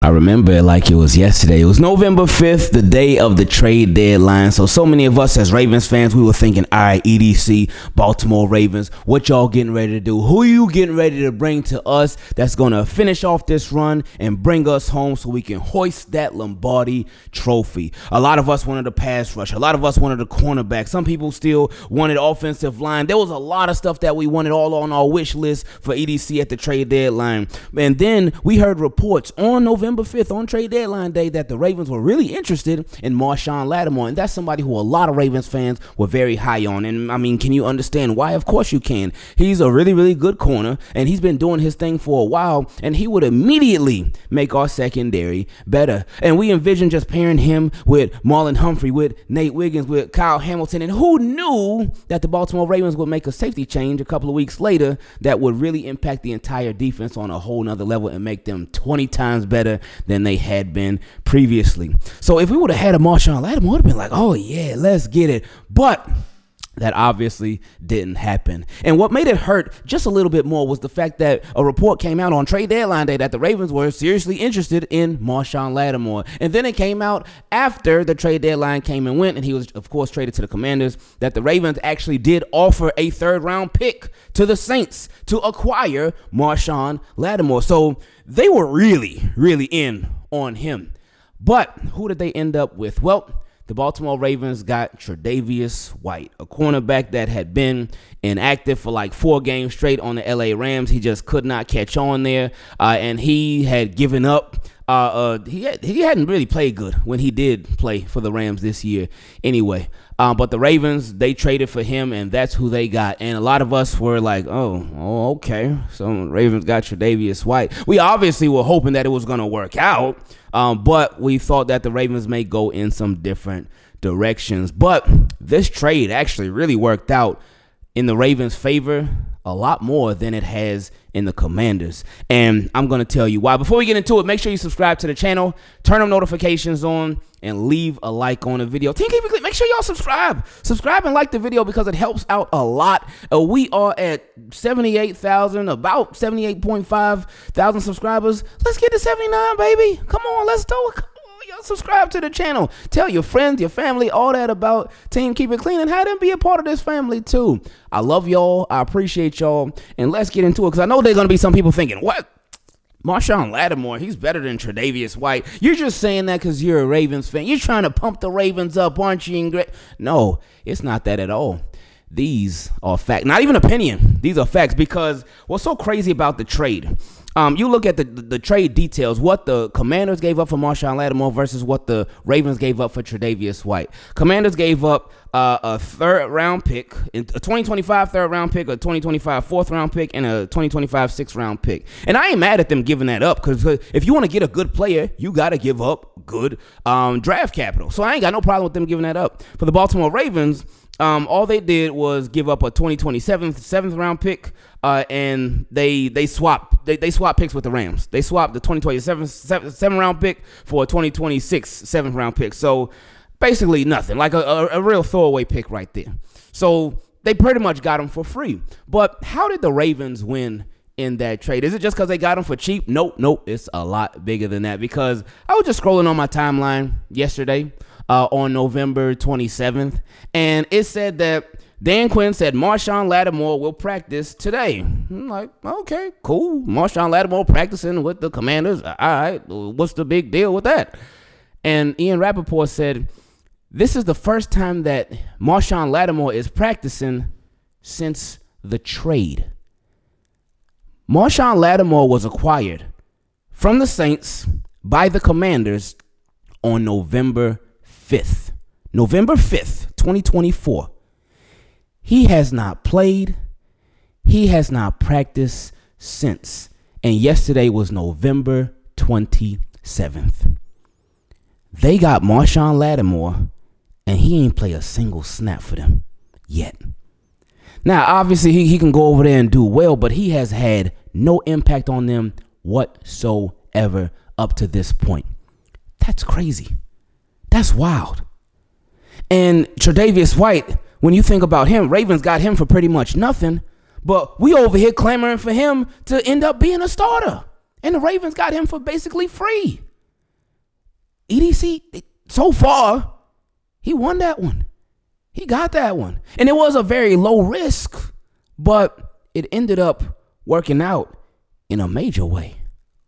I remember it like it was yesterday. It was November 5th, the day of the trade deadline. So many of us as Ravens fans, we were thinking, all right, EDC, Baltimore Ravens, what y'all getting ready to do? Who you getting ready to bring to us that's going to finish off this run and bring us home so we can hoist that Lombardi trophy? A lot of us wanted a pass rush. A lot of us wanted a cornerback. Some people still wanted offensive line. There was a lot of stuff that we wanted all on our wish list for EDC at the trade deadline. And then we heard reports on November 5th on trade deadline day that the Ravens were really interested in Marshon Lattimore, and that's somebody who a lot of Ravens fans were very high on. And I mean, can you understand why? Of course you can. He's a really, really good corner, and he's been doing his thing for a while, and he would immediately make our secondary better. And we envision just pairing him with Marlon Humphrey, with Nate Wiggins, with Kyle Hamilton, and who knew that the Baltimore Ravens would make a safety change a couple of weeks later that would really impact the entire defense on a whole nother level and make them 20 times better than they had been previously. So if we would have had a Marshon Lattimore, it would have been like, oh yeah, let's get it. But that obviously didn't happen. And what made it hurt just a little bit more was the fact that a report came out on trade deadline day that the Ravens were seriously interested in Marshon Lattimore. And then it came out after the trade deadline came and went, and he was, of course, traded to the Commanders, that the Ravens actually did offer a third-round pick to the Saints to acquire Marshon Lattimore. So they were really, really in on him. But who did they end up with? Well, the Baltimore Ravens got Tre'Davious White, a cornerback that had been inactive for like 4 games straight on the LA Rams. He just could not catch on there, and he had given up. He hadn't really played good when he did play for the Rams this year anyway. But the Ravens, they traded for him, and that's who they got. And a lot of us were like, oh okay. So Ravens got Tre'Davious White. We obviously were hoping that it was going to work out, but we thought that the Ravens may go in some different directions. But this trade actually really worked out in the Ravens' favor a lot more than it has in the Commanders. And I'm going to tell you why. Before we get into it, make sure you subscribe to the channel, turn them notifications on, and leave a like on the video. Team Keep It Clean, make sure y'all subscribe. Subscribe and like the video because it helps out a lot. We are at 78,000, about 78.5 thousand subscribers. Let's get to 79, baby. Come on, let's do it. Y'all subscribe to the channel. Tell your friends, your family, all that about Team Keep It Clean, and have them be a part of this family too. I love y'all. I appreciate y'all. And let's get into it, because I know there's going to be some people thinking, what? Marshon Lattimore, he's better than Tre'Davious White. You're just saying that because you're a Ravens fan. You're trying to pump the Ravens up, aren't you? No, it's not that at all. These are facts. Not even opinion. These are facts, because what's so crazy about the trade, you look at the trade details, what the Commanders gave up for Marshon Lattimore versus what the Ravens gave up for Tre'Davious White. Commanders gave up a third-round pick, a 2025 third-round pick, a 2025 fourth-round pick, and a 2025 sixth-round pick. And I ain't mad at them giving that up, because if you want to get a good player, you got to give up good draft capital. So I ain't got no problem with them giving that up. For the Baltimore Ravens, all they did was give up a 2027 seventh-round pick, and they swapped picks with the Rams. They swapped the 2027 seventh-round pick for a 2026 seventh-round pick. So basically nothing, like a real throwaway pick right there. So they pretty much got him for free. But how did the Ravens win in that trade? Is it just because they got him for cheap? Nope. It's a lot bigger than that, because I was just scrolling on my timeline yesterday on November 27th, and it said that Dan Quinn said Marshon Lattimore will practice today. I'm like, okay, cool. Marshon Lattimore practicing with the Commanders. All right, what's the big deal with that? And Ian Rappaport said, this is the first time that Marshon Lattimore is practicing since the trade. Marshon Lattimore was acquired from the Saints by the Commanders on November 5th. November 5th, 2024. He has not played. He has not practiced since. And yesterday was November 27th. They got Marshon Lattimore, and he ain't play a single snap for them yet. Now, obviously, he can go over there and do well, but he has had no impact on them whatsoever up to this point. That's crazy. That's wild. And Tre'Davious White, when you think about him, Ravens got him for pretty much nothing, but we over here clamoring for him to end up being a starter. And the Ravens got him for basically free. EDC, so far, he won that one. He got that one. And it was a very low risk, but it ended up working out in a major way,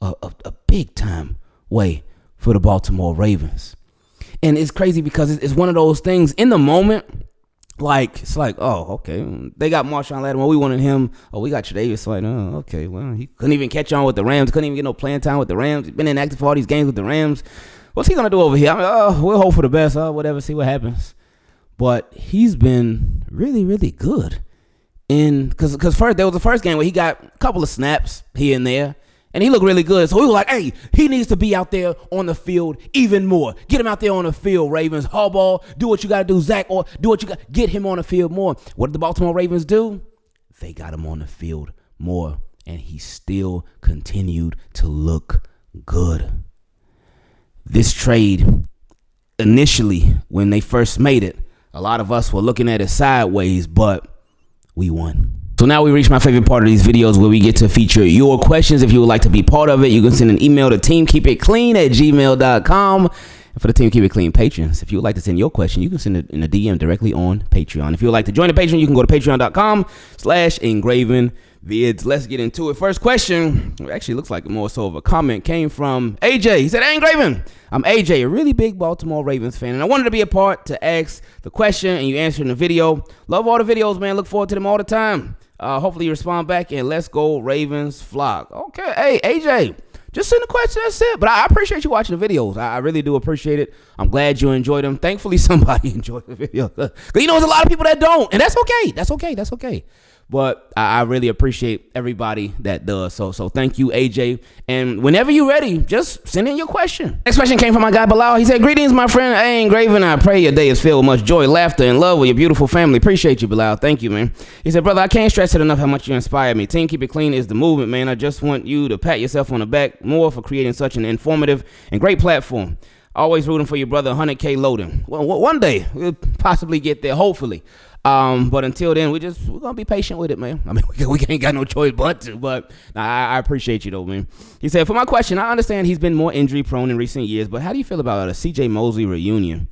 a big time way for the Baltimore Ravens. And it's crazy because it's one of those things in the moment, like, it's like, oh, okay, they got Marshawn Lattimore, we wanted him. Oh, we got Tre'Davious. Like, oh, okay, well, he couldn't even catch on with the Rams, couldn't even get no playing time with the Rams. He's been inactive for all these games with the Rams. What's he gonna do over here? I mean, oh, we'll hope for the best. Whatever, see what happens. But he's been really, really good. Because first there was the first game where he got a couple of snaps here and there, and he looked really good. So we were like, hey, he needs to be out there on the field even more. Get him out there on the field, Ravens. Harbaugh, do what you got to do, Zach, or do what you got. Get him on the field more. What did the Baltimore Ravens do? They got him on the field more, and he still continued to look good. This trade, initially, when they first made it, a lot of us were looking at it sideways, but we won. So now we reach my favorite part of these videos where we get to feature your questions. If you would like to be part of it, you can send an email to teamkeepitclean@gmail.com. And for the Team Keep It Clean patrons, if you would like to send your question, you can send it in a DM directly on Patreon. If you would like to join the Patreon, you can go to patreon.com/Ingravenvids. Let's get into it. First question, it actually looks like more so of a comment, came from AJ. He said, hey, Ingraven, I'm AJ, a really big Baltimore Ravens fan, and I wanted to be a part to ask the question, and you answered in the video. Love all the videos, man. Look forward to them all the time. Hopefully you respond back, and let's go Ravens flock. Okay, hey, AJ. Just send a question, that's it. But I appreciate you watching the videos. I really do appreciate it. I'm glad you enjoyed them. Thankfully, somebody enjoyed the video. Because, you know, there's a lot of people that don't. And that's okay. That's okay. That's okay. But I really appreciate everybody that does. So thank you, AJ. And whenever you're ready, just send in your question. Next question came from my guy, Bilal. He said, greetings, my friend. Hey, Ingraven. I pray your day is filled with much joy, laughter, and love with your beautiful family. Appreciate you, Bilal. Thank you, man. He said, brother, I can't stress it enough how much you inspire me. Team Keep It Clean is the movement, man. I just want you to pat yourself on the back more for creating such an informative and great platform. Always rooting for your brother, 100K loading. Well, one day we'll possibly get there, hopefully. But until then, we're gonna be patient with it, man. I mean, we ain't got no choice but to. But I appreciate you though, man. He said, for my question, I understand he's been more injury prone in recent years, but how do you feel about a CJ Mosley reunion?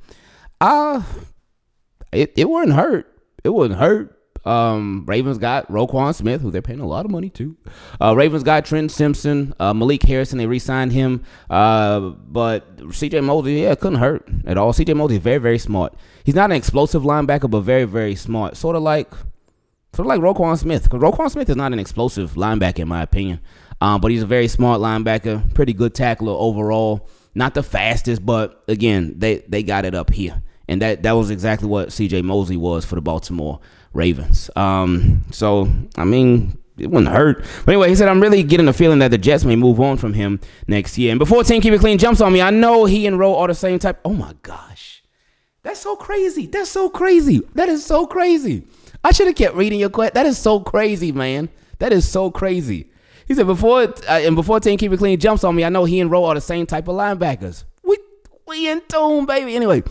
It wouldn't hurt. It wouldn't hurt. Ravens got Roquan Smith, who they're paying a lot of money to. Ravens got Trent Simpson, Malik Harrison. They re-signed him. But CJ Mosley, yeah, it couldn't hurt at all. CJ Mosley is very, very smart. He's not an explosive linebacker, but very, very smart. Sort of like Roquan Smith. Because Roquan Smith is not an explosive linebacker, in my opinion. But he's a very smart linebacker. Pretty good tackler overall. Not the fastest, but again, they got it up here. And that was exactly what CJ Mosley was for the Baltimore Ravens. So, I mean, it wouldn't hurt. But anyway, he said, I'm really getting the feeling that the Jets may move on from him next year. And before Team Keep It Clean jumps on me, I know he and Rowe are the same type. Oh, my gosh. That's so crazy. That's so crazy. That is so crazy. I should have kept reading your question. That is so crazy, man. That is so crazy. He said, before Team Keep It Clean jumps on me, I know he and Rowe are the same type of linebackers. We in tune, baby. Anyway,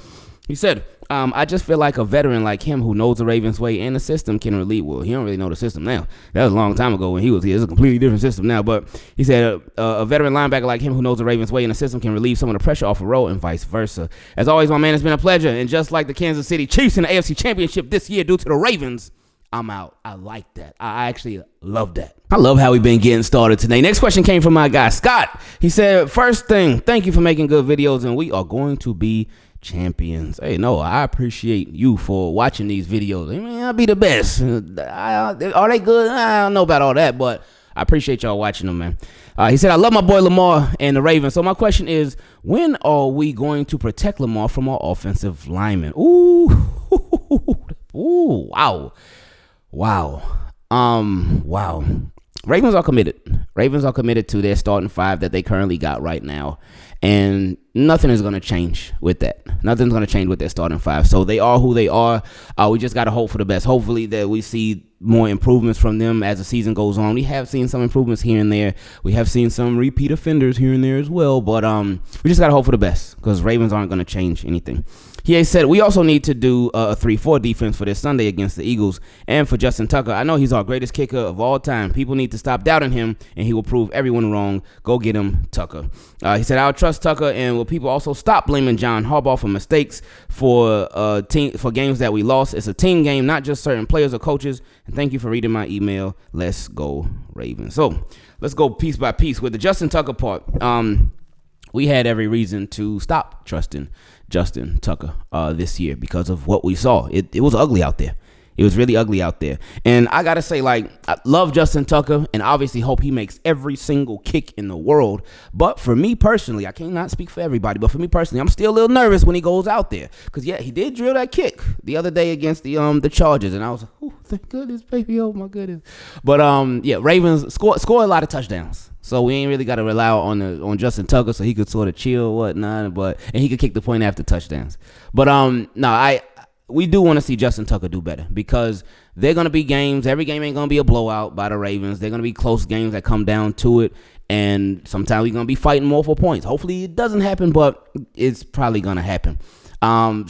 he said, I just feel like a veteran like him who knows the Ravens way and the system can relieve. Well, he don't really know the system now. That was a long time ago when he was here. It's a completely different system now. But he said a veteran linebacker like him who knows the Ravens way and the system can relieve some of the pressure off a Rowe and vice versa. As always, my man, it's been a pleasure. And just like the Kansas City Chiefs in the AFC Championship this year due to the Ravens, I'm out. I like that. I actually love that. I love how we've been getting started today. Next question came from my guy, Scott. He said, first thing, thank you for making good videos, and we are going to be champions. Hey, no, I appreciate you for watching these videos. I mean, I'll be the best. Are they good? I don't know about all that, but I appreciate y'all watching them, man. He said, I love my boy Lamar and the Ravens. So my question is, when are we going to protect Lamar from our offensive linemen? Ooh, wow. Wow. Ravens are committed. Ravens are committed to their starting five that they currently got right now. And nothing is going to change with that. Nothing's going to change with their starting five. So they are who they are. We just got to hope for the best. Hopefully that we see more improvements from them as the season goes on. We have seen some improvements here and there. We have seen some repeat offenders here and there as well. But we just got to hope for the best because Ravens aren't going to change anything. He said, we also need to do a 3-4 defense for this Sunday against the Eagles and for Justin Tucker. I know he's our greatest kicker of all time. People need to stop doubting him, and he will prove everyone wrong. Go get him, Tucker. He said, I'll trust Tucker, and will people also stop blaming John Harbaugh for mistakes for games that we lost? It's a team game, not just certain players or coaches. And thank you for reading my email. Let's go, Ravens. So let's go piece by piece with the Justin Tucker part. We had every reason to stop trusting Justin Tucker this year because of what we saw. It was ugly out there. It was really ugly out there. And I got to say, I love Justin Tucker and obviously hope he makes every single kick in the world. But for me personally, I cannot speak for everybody, but for me personally, I'm still a little nervous when he goes out there. Because, yeah, he did drill that kick the other day against the Chargers. And I was like, oh, thank goodness, baby. Oh, my goodness. But, yeah, Ravens score a lot of touchdowns. So we ain't really got to rely on Justin Tucker so he could sort of chill or whatnot, and he could kick the point after touchdowns. But we do want to see Justin Tucker do better because they're going to be games. Every game ain't going to be a blowout by the Ravens. They're going to be close games that come down to it, and sometimes we're going to be fighting more for points. Hopefully it doesn't happen, but it's probably going to happen.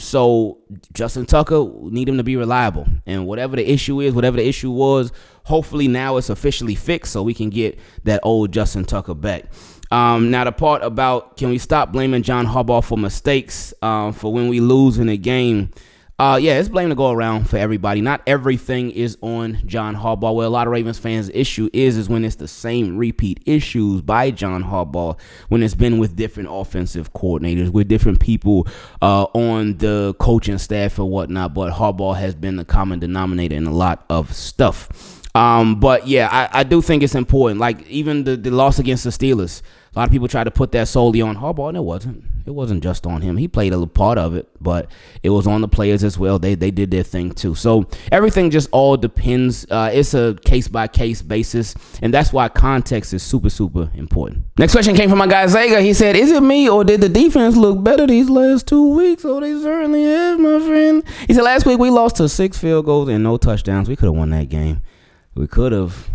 So Justin Tucker, need him to be reliable. And whatever the issue is, whatever the issue was, hopefully now it's officially fixed so we can get that old Justin Tucker back. Now the part about can we stop blaming John Harbaugh for mistakes for when we lose in a game? Yeah, it's blame to go around for everybody. Not everything is on John Harbaugh. Where a lot of Ravens fans' issue is when it's the same repeat issues by John Harbaugh when it's been with different offensive coordinators, with different people on the coaching staff or whatnot. But Harbaugh has been the common denominator in a lot of stuff. But yeah, I do think it's important. Like even the loss against the Steelers, a lot of people try to put that solely on Harbaugh, and it wasn't. It wasn't just on him. He played a part of it, but it was on the players as well. They did their thing too. So everything just all depends. It's a case-by-case basis, and that's why context is super, super important. Next question came from my guy Zlager. He said, is it me or did the defense look better these last 2 weeks? Oh, they certainly have, my friend. He said, last week we lost to 6 field goals and no touchdowns. We could have won that game. We could have.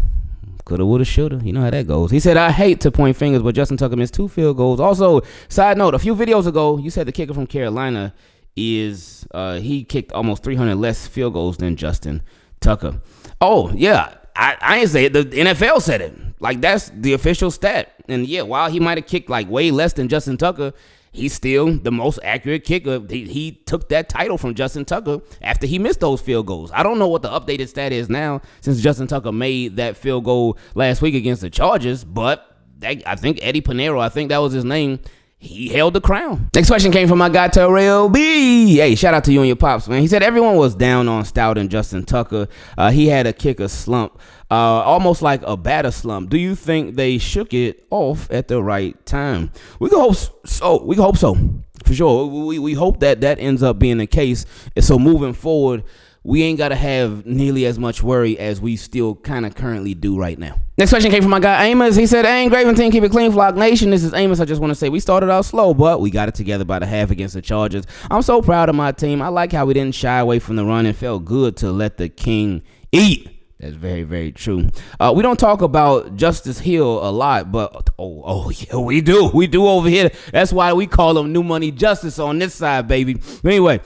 Coulda, woulda, shoulda. You know how that goes. He said, I hate to point fingers, but Justin Tucker missed 2 field goals. Also, side note, a few videos ago, you said the kicker from Carolina is, he kicked almost 300 less field goals than Justin Tucker. Oh, yeah. I ain't say it. The NFL said it. Like, that's the official stat. And, yeah, while he might have kicked, way less than Justin Tucker, he's still the most accurate kicker. He took that title from Justin Tucker after he missed those field goals. I don't know what the updated stat is now since Justin Tucker made that field goal last week against the Chargers, but I think Eddie Pinero, I think that was his name, he held the crown. Next question came from my guy Terrell B. Hey, shout out to you and your pops, man. He said everyone was down on Stout and Justin Tucker. He had a kicker slump, almost like a batter slump. Do you think they shook it off at the right time? We can hope so. We can hope so, for sure. We hope that ends up being the case. And so moving forward, we ain't got to have nearly as much worry as we still kind of currently do right now. Next question came from my guy Amos. He said, hey, Ingraven team, keep it clean, Flock Nation. This is Amos. I just want to say we started out slow, but we got it together by the half against the Chargers. I'm so proud of my team. I like how we didn't shy away from the run and felt good to let the king eat. That's very, very true. We don't talk about Justice Hill a lot, but yeah, we do. We do over here. That's why we call him New Money Justice on this side, baby. But anyway,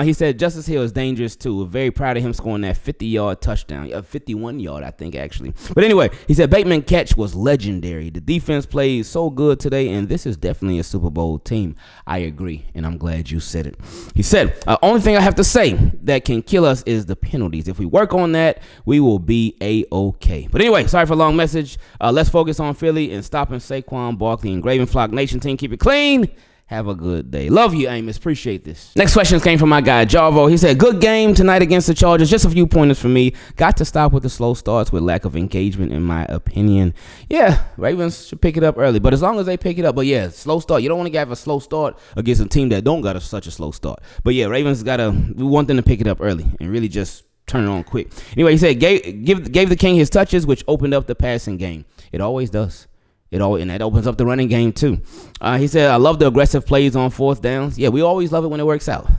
he said Justice Hill is dangerous too. We're very proud of him scoring that 50-yard touchdown. 51-yard, I think, actually. But anyway, he said Bateman's catch was legendary. The defense played so good today, and this is definitely a Super Bowl team. I agree, and I'm glad you said it. He said, only thing I have to say that can kill us is the penalties. If we work on that, we will be A-okay. But anyway, sorry for a long message. Let's focus on Philly and stopping Saquon Barkley. Ingraven Flock Nation team, keep it clean. Have a good day. Love you, Amos. Appreciate this. Next question came from my guy, Jarvo. He said, good game tonight against the Chargers. Just a few pointers for me. Got to stop with the slow starts with lack of engagement, in my opinion. Yeah, Ravens should pick it up early. But as long as they pick it up, but yeah, slow start. You don't want to have a slow start against a team that don't got such a slow start. But yeah, Ravens we want them to pick it up early and really just turn it on quick. Anyway, he said, gave the king his touches, which opened up the passing game. It always does. And that opens up the running game too. He said, I love the aggressive plays on fourth downs. Yeah, we always love it when it works out.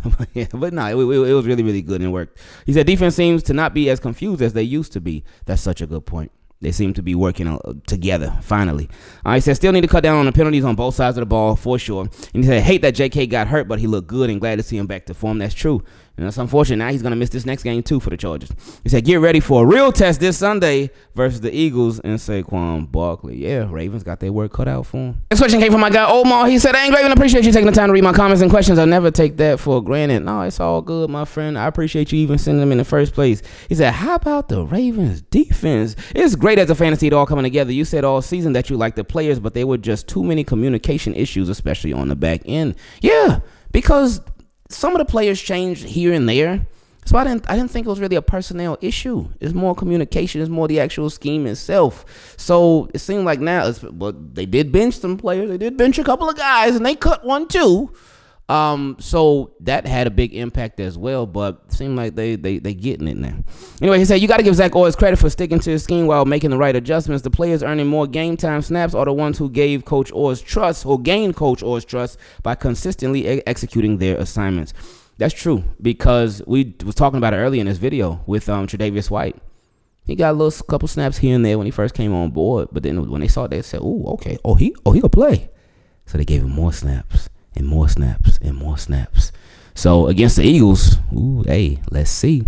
But no, it was really, really good and it worked. He said, defense seems to not be as confused as they used to be. That's such a good point. They seem to be working together, finally. He said, still need to cut down on the penalties on both sides of the ball, for sure. And he said, hate that JK got hurt, but he looked good and glad to see him back to form. That's true. And that's unfortunate. Now he's going to miss this next game, too, for the Chargers. He said, get ready for a real test this Sunday versus the Eagles and Saquon Barkley. Yeah, Ravens got their work cut out for him. Next question came from my guy, Omar. He said, Ingraven, I appreciate you taking the time to read my comments and questions. I'll never take that for granted. No, it's all good, my friend. I appreciate you even sending them in the first place. He said, how about the Ravens defense? It's great as a fantasy it all coming together. You said all season that you liked the players, but there were just too many communication issues, especially on the back end. Yeah, because some of the players changed here and there. So I didn't think it was really a personnel issue. It's more communication. It's more the actual scheme itself. So it seemed like now, but they did bench some players. They did bench a couple of guys, and they cut one too. So that had a big impact as well, but it seemed like they getting it now. Anyway, he said, you got to give Zach Orr credit for sticking to his scheme while making the right adjustments. The players earning more game time snaps are the ones who gave Coach Orr's trust, or gained Coach Orr's trust by consistently executing their assignments. That's true, because we was talking about it earlier in this video with Tre'Davious White. He got a little couple snaps here and there when he first came on board, but then when they saw it, they said, "Oh, okay, he gonna play." So they gave him more snaps. And more snaps and more snaps. So against the Eagles, hey, let's see.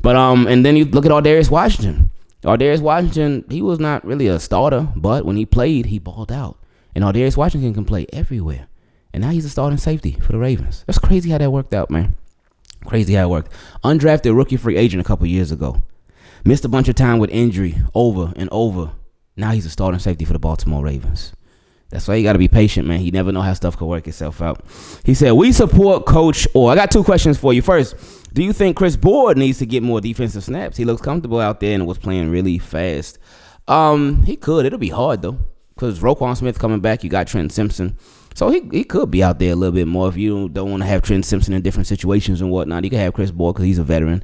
But and then you look at Ardarius Washington. Ardarius Washington, he was not really a starter, but when he played, he balled out. And Ardarius Washington can play everywhere. And now he's a starting safety for the Ravens. That's crazy how that worked out, man. Crazy how it worked. Undrafted rookie free agent a couple years ago. Missed a bunch of time with injury over and over. Now he's a starting safety for the Baltimore Ravens. That's why you got to be patient, man. You never know how stuff could work itself out. He said, we support Coach Orr. I got two questions for you. First, do you think Chris Board needs to get more defensive snaps? He looks comfortable out there and was playing really fast. He could. It'll be hard, though, because Roquan Smith coming back. You got Trent Simpson. So he could be out there a little bit more if you don't want to have Trent Simpson in different situations and whatnot. You can have Chris Board because he's a veteran.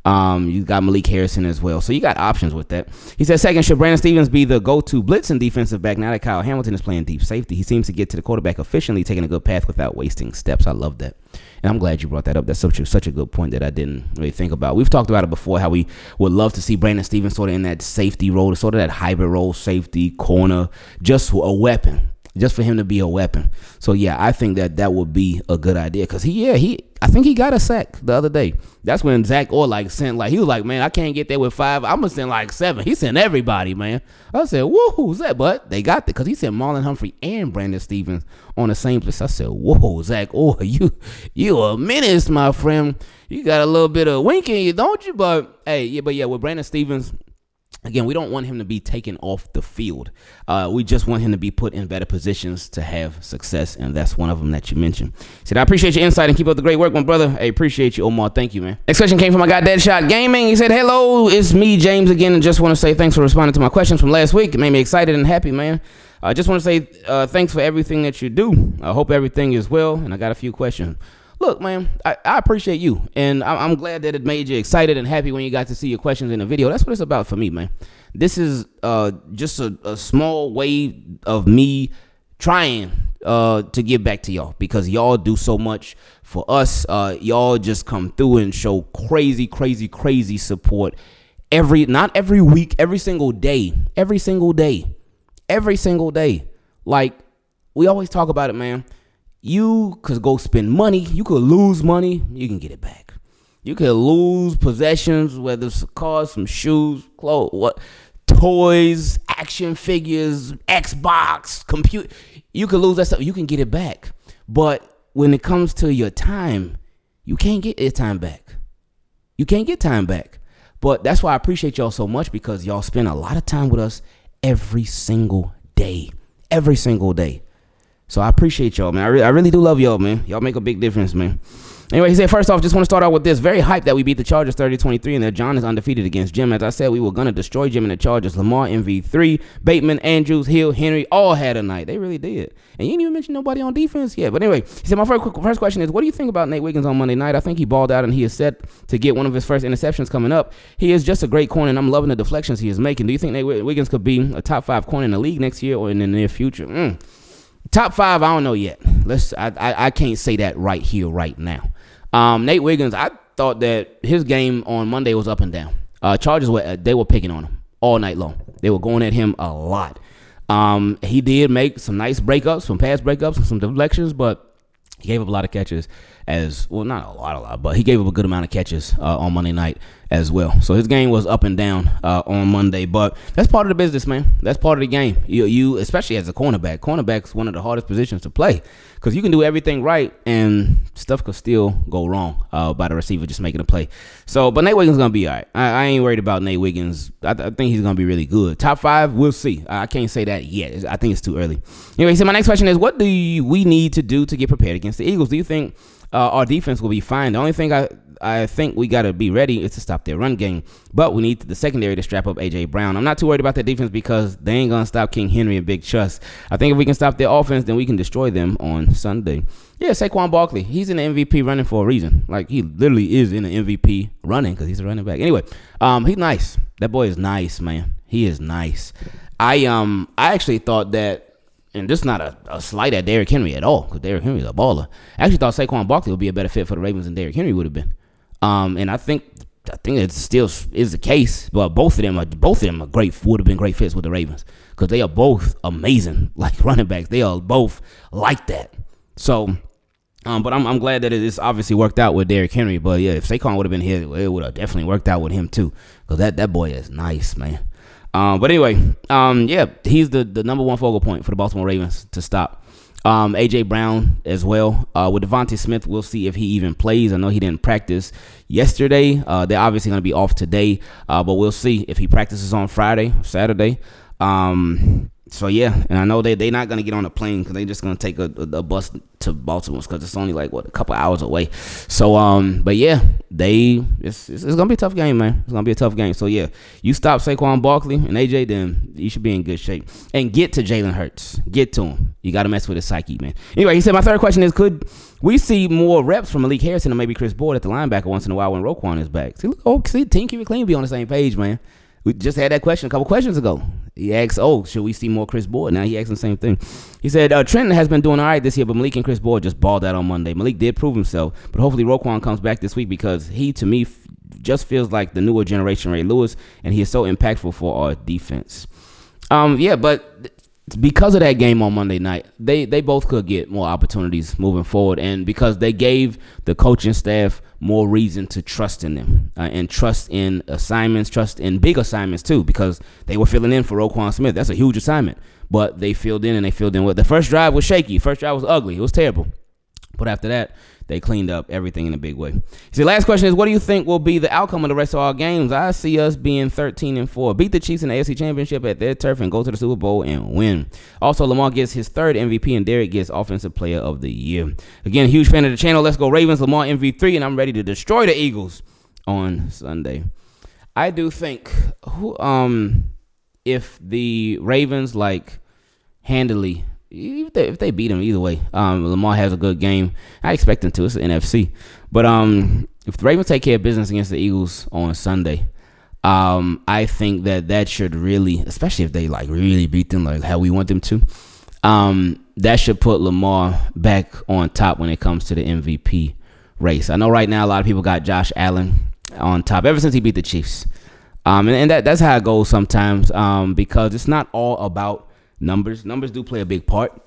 You got Malik Harrison as well. So you got options with that. He said, second, should Brandon Stevens be the go-to blitzing defensive back now that Kyle Hamilton is playing deep safety? He seems to get to the quarterback efficiently, taking a good path without wasting steps. I love that. And I'm glad you brought that up. That's such a good point that I didn't really think about. We've talked about it before, how we would love to see Brandon Stevens sort of in that safety role, sort of that hybrid role, safety, corner, just a weapon. Just for him to be a weapon. So, yeah, I think that would be a good idea. Because, I think he got a sack the other day. That's when Zach Orr, he was like, man, I can't get there with 5. I'm going to send 7. He sent everybody, man. I said, whoa, who's that? But they got it because he sent Marlon Humphrey and Brandon Stevens on the same place. I said, whoa, Zach Orr, you a menace, my friend. You got a little bit of wink in you, don't you? But, with Brandon Stevens, again, we don't want him to be taken off the field. We just want him to be put in better positions to have success, and that's one of them that you mentioned. He said, I appreciate your insight and keep up the great work, my brother. I appreciate you, Omar. Thank you, man. Next question came from my guy, Deadshot Gaming. He said, hello, it's me, James, again, and just want to say thanks for responding to my questions from last week. It made me excited and happy, man. I just want to say thanks for everything that you do. I hope everything is well, and I got a few questions. Look, man, I appreciate you, and I'm glad that it made you excited and happy when you got to see your questions in the video. That's what it's about for me, man. This is just a small way of me trying to give back to y'all, because y'all do so much for us. Y'all just come through and show crazy support not every week, every single day. Like, we always talk about it, man. You could go spend money. You could lose money. You can get it back. You could lose possessions, whether it's cars, some shoes, clothes, toys, action figures, Xbox, computer. You could lose that stuff. You can get it back. But when it comes to your time, you can't get your time back. You can't get time back. But that's why I appreciate y'all so much, because y'all spend a lot of time with us every single day. Every single day. So I appreciate y'all, man. I really do love y'all, man. Y'all make a big difference, man. Anyway, he said, first off, just want to start out with this. Very hyped that we beat the Chargers 30-23 and that John is undefeated against Jim. As I said, we were going to destroy Jim and the Chargers. Lamar, MV3, Bateman, Andrews, Hill, Henry, all had a night. They really did. And you didn't even mention nobody on defense yet. But anyway, he said, my first question is, what do you think about Nate Wiggins on Monday night? I think he balled out and he is set to get one of his first interceptions coming up. He is just a great corner, and I'm loving the deflections he is making. Do you think Nate Wiggins could be a top 5 corner in the league next year or in the near future? Top 5, I don't know yet. I can't say that right here, right now. Nate Wiggins, I thought that his game on Monday was up and down. Chargers were picking on him all night long. They were going at him a lot. He did make some nice breakups, some pass breakups, and some deflections, but he gave up a lot of catches not a lot, but he gave up a good amount of catches on Monday night as well. So his game was up and down on Monday, but that's part of the business, man. That's part of the game. You especially as a cornerback. Cornerback's one of the hardest positions to play because you can do everything right and stuff could still go wrong by the receiver just making a play. So, but Nate Wiggins is going to be all right. I ain't worried about Nate Wiggins. I think he's going to be really good. Top 5, we'll see. I can't say that yet. I think it's too early. Anyway, so my next question is, what do we need to do to get prepared against the Eagles? Do you think our defense will be fine? The only thing I think we got to be ready is to stop their run game, but we need the secondary to strap up A.J. Brown. I'm not too worried about their defense because they ain't going to stop King Henry and Big Trust. I think if we can stop their offense, then we can destroy them on Sunday. Yeah, Saquon Barkley, he's in the MVP running for a reason. Like, he literally is in the MVP running because he's a running back. Anyway, he's nice. That boy is nice, man. He is nice. I actually thought that, and this is not a slight at Derrick Henry at all, because Derrick Henry is a baller. I actually thought Saquon Barkley would be a better fit for the Ravens than Derrick Henry would have been. And I think it still is the case. But both of them are great. Would have been great fits with the Ravens because they are both amazing, like running backs. They are both like that. So, but I'm glad that it's obviously worked out with Derrick Henry. But yeah, if Saquon would have been here, it would have definitely worked out with him too, because that boy is nice, man. But anyway, yeah, he's the number one focal point for the Baltimore Ravens to stop. A.J. Brown as well. With Devontae Smith, we'll see if he even plays. I know he didn't practice yesterday. They're obviously going to be off today, but we'll see if he practices on Friday, Saturday. So, yeah, and I know they're not going to get on a plane because they're just going to take a bus to Baltimore because it's only like, a couple hours away. So, but, yeah, it's going to be a tough game, man. It's going to be a tough game. So, yeah, you stop Saquon Barkley and A.J., then you should be in good shape. And get to Jalen Hurts. Get to him. You got to mess with his psyche, man. Anyway, he said, my third question is, could we see more reps from Malik Harrison and maybe Chris Board at the linebacker once in a while when Roquan is back? See, Team Keep It Clean be on the same page, man. We just had that question a couple questions ago. He asked, should we see more Chris Board? Now he asked the same thing. He said, Trenton has been doing all right this year, but Malik and Chris Board just balled out on Monday. Malik did prove himself, but hopefully Roquan comes back this week because he, to me, just feels like the newer generation Ray Lewis, and he is so impactful for our defense. Yeah, but because of that game on Monday night, they both could get more opportunities moving forward, and because they gave the coaching staff more reason to trust in them and trust in assignments, trust in big assignments too, because they were filling in for Roquan Smith. That's a huge assignment, but they filled in, and they filled in well. The first drive was shaky. First drive was ugly. It was terrible. But after that, they cleaned up everything in a big way. So, last question is, what do you think will be the outcome of the rest of our games? I see us being 13-4. Beat the Chiefs in the AFC Championship at their turf and go to the Super Bowl and win. Also, Lamar gets his third MVP and Derek gets Offensive Player of the Year. Again, huge fan of the channel. Let's go Ravens. Lamar MV3, and I'm ready to destroy the Eagles on Sunday. I do think if the Ravens handily, if they beat him either way, Lamar has a good game. I expect them to. It's the NFC. But if the Ravens take care of business against the Eagles on Sunday, I think that should really, especially if they really beat them like how we want them to, that should put Lamar back on top when it comes to the MVP race. I know right now a lot of people got Josh Allen on top ever since he beat the Chiefs. And that's how it goes sometimes, because it's not all about numbers. Numbers do play a big part,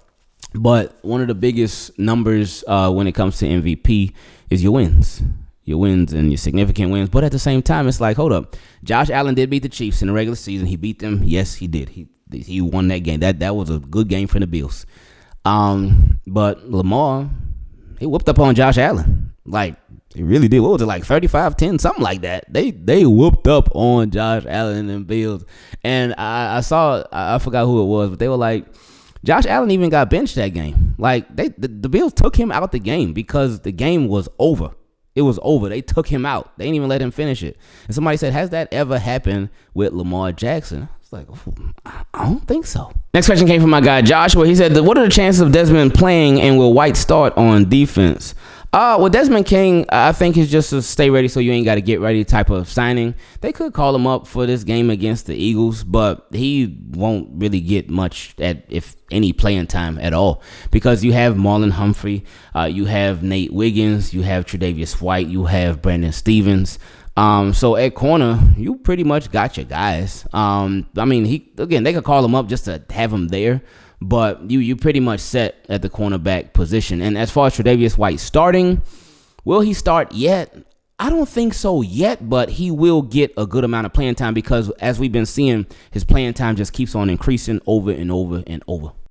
but one of the biggest numbers when it comes to MVP is your wins and your significant wins. But at the same time, it's like, hold up, Josh Allen did beat the Chiefs in the regular season. He beat them. Yes, he did. He won that game. That was a good game for the Bills. But Lamar, he whooped up on Josh Allen. He really did. What was it, 35-10, something like that? They whooped up on Josh Allen and them Bills. And I saw, I forgot who it was, but they were Josh Allen even got benched that game. Like the Bills took him out the game because the game was over. It was over. They took him out. They didn't even let him finish it. And somebody said, has that ever happened with Lamar Jackson? It's like, I don't think so. Next question came from my guy Joshua. He said, what are the chances of Desmond playing and will White start on defense? Well, Desmond King, I think is just a stay ready so you ain't got to get ready type of signing. They could call him up for this game against the Eagles, but he won't really get much if any playing time at all because you have Marlon Humphrey, you have Nate Wiggins, you have Tre'Davious White, you have Brandon Stevens. So at corner, you pretty much got your guys. I mean, they could call him up just to have him there. But you pretty much set at the cornerback position. And as far as Tre'Davious White starting, will he start yet? I don't think so yet, but he will get a good amount of playing time because as we've been seeing, his playing time just keeps on increasing over and over and over.